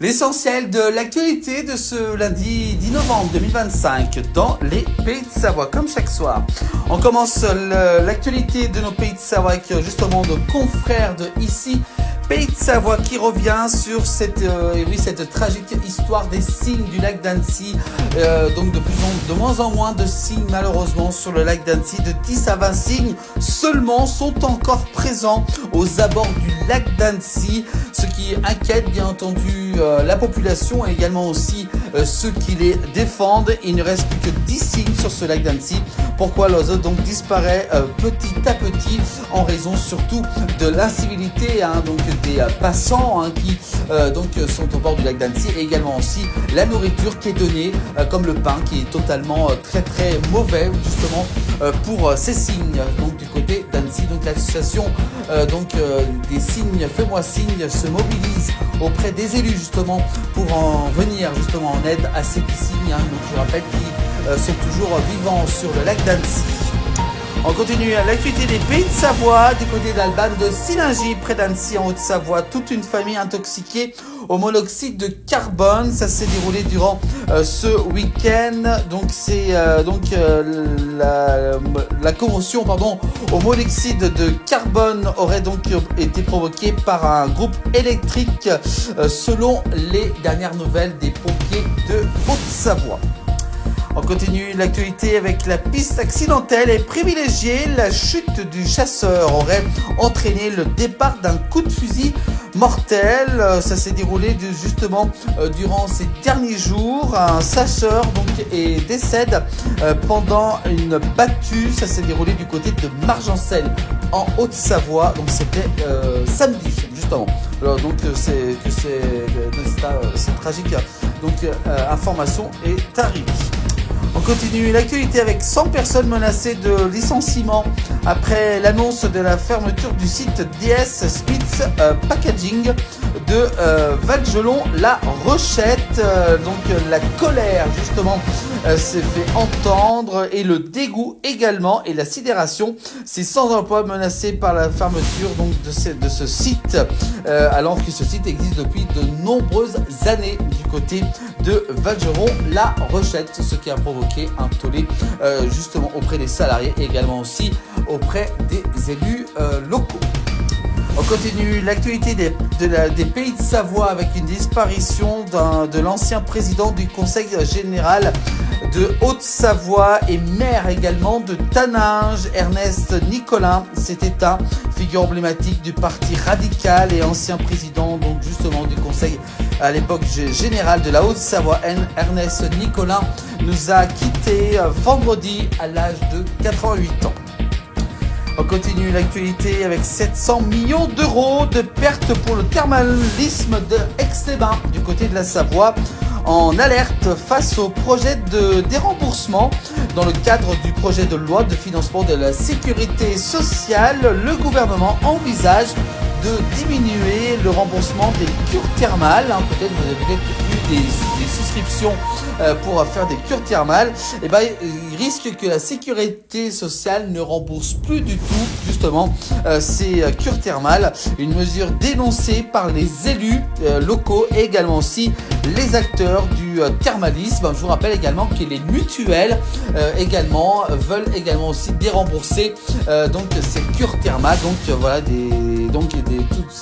L'essentiel de l'actualité de ce lundi 10 novembre 2025 dans les Pays de Savoie, comme chaque soir. On commence l'actualité de nos Pays de Savoie avec justement nos confrères de ici. Pays de Savoie qui revient sur cette tragique histoire des cygnes du lac d'Annecy. Donc de moins en moins de cygnes malheureusement sur le lac d'Annecy. De 10 à 20 cygnes seulement sont encore présents aux abords du lac d'Annecy. Ce qui inquiète bien entendu la population et également aussi ceux qui les défendent. Il ne reste plus que 10 cygnes sur ce lac d'Annecy. Pourquoi l'oiseau donc disparaît petit à petit en raison surtout de l'incivilité donc des passants qui sont au bord du lac d'Annecy, et également aussi la nourriture qui est donnée comme le pain qui est totalement très mauvais justement pour ces cygnes donc du côté d'Annecy. Donc l'association des cygnes Fais-moi signe se mobilise auprès des élus justement pour en venir justement en aide à ces cygnes donc je rappelle qu'ils sont toujours vivants sur le lac d'Annecy. On continue à l'actualité des Pays de Savoie, du côté d'Alban de Silingy, près d'Annecy en Haute-Savoie. Toute une famille intoxiquée au monoxyde de carbone. Ça s'est déroulé durant ce week-end. Donc c'est la commotion au monoxyde de carbone aurait donc été provoquée par un groupe électrique selon les dernières nouvelles des pompiers de Haute-Savoie. On continue l'actualité avec la piste accidentelle et privilégiée. La chute du chasseur aurait entraîné le départ d'un coup de fusil mortel. Ça s'est déroulé durant ces derniers jours. Un chasseur décède pendant une battue. Ça s'est déroulé du côté de Margencel en Haute-Savoie. Donc c'était samedi justement. Alors, donc c'est tragique. Donc information est arrivée. On continue l'actualité avec 100 personnes menacées de licenciement après l'annonce de la fermeture du site DS Smith Packaging de Valgelon-La Rochette. La colère justement s'est fait entendre et le dégoût également et la sidération. Ces 100 emplois menacés par la fermeture de ce site alors que ce site existe depuis de nombreuses années du côté de Valgeron-La Rochette, ce qui a provoqué un tollé justement auprès des salariés et également aussi auprès des élus locaux. On continue l'actualité des Pays de Savoie avec une disparition de l'ancien président du Conseil général de Haute-Savoie et maire également de Taninges, Ernest Nicolin. C'était un figure emblématique du parti radical et ancien président donc justement du Conseil à l'époque général de la Haute-Savoie. Ernest Nicolin nous a quittés vendredi à l'âge de 88 ans. On continue l'actualité avec 700 millions d'euros de pertes pour le thermalisme de Aix-les-Bains du côté de la Savoie. En alerte face au projet de déremboursement. Dans le cadre du projet de loi de financement de la sécurité sociale, le gouvernement envisage de diminuer le remboursement des cures thermales. Peut-être vous avez eu des souscriptions pour faire des cures thermales. Il risque que la sécurité sociale ne rembourse plus du tout justement ces cures thermales. Une mesure dénoncée par les élus locaux et également aussi les acteurs du thermalisme. Je vous rappelle également que les mutuelles également veulent également aussi dérembourser ces cures thermales.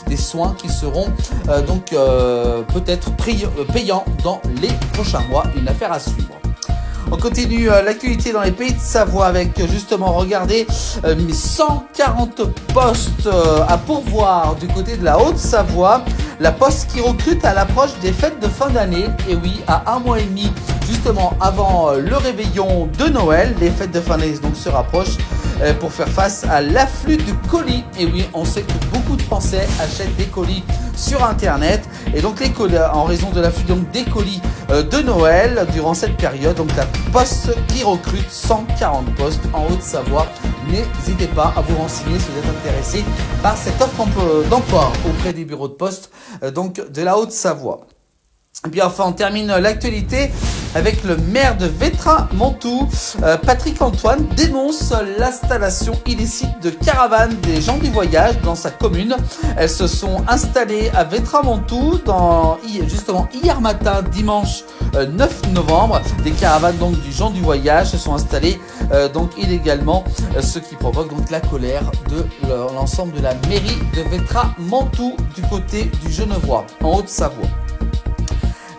Des soins qui seront peut-être payants dans les prochains mois. Une affaire à suivre. On continue l'actualité dans les Pays de Savoie avec justement, regardez, 140 postes à pourvoir du côté de la Haute-Savoie. La Poste qui recrute à l'approche des fêtes de fin d'année. Et oui, à un mois et demi justement avant le réveillon de Noël, les fêtes de fin d'année donc se rapprochent pour faire face à l'afflux de colis. Et oui, on sait que beaucoup de Français achètent des colis sur internet et donc les colis, en raison de l'afflux des colis de Noël durant cette période, donc la Poste qui recrute 140 postes en Haute-Savoie. N'hésitez pas à vous renseigner si vous êtes intéressé par cette offre d'emploi auprès des bureaux de poste de la Haute-Savoie. Et puis enfin, on termine l'actualité avec le maire de Vétras-Montou. Patrick Antoine dénonce l'installation illicite de caravanes des gens du voyage dans sa commune. Elles se sont installées à Vétras-Montou justement hier matin, dimanche 9 novembre. Des caravanes donc du gens du voyage se sont installées donc illégalement, ce qui provoque donc la colère de l'ensemble de la mairie de Vétras-Montou du côté du Genevois en Haute-Savoie.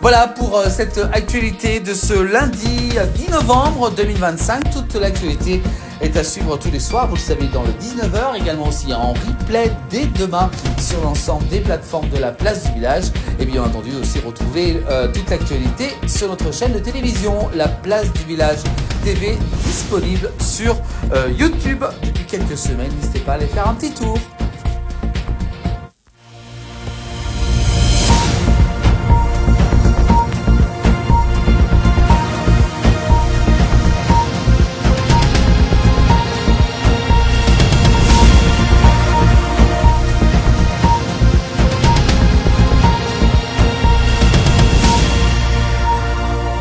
Voilà pour cette actualité de ce lundi 10 novembre 2025. Toute l'actualité est à suivre tous les soirs, vous le savez, dans le 19h, également aussi en replay dès demain sur l'ensemble des plateformes de la Place du Village. Et bien entendu aussi retrouver toute l'actualité sur notre chaîne de télévision, la Place du Village TV, disponible sur YouTube depuis quelques semaines. N'hésitez pas à aller faire un petit tour.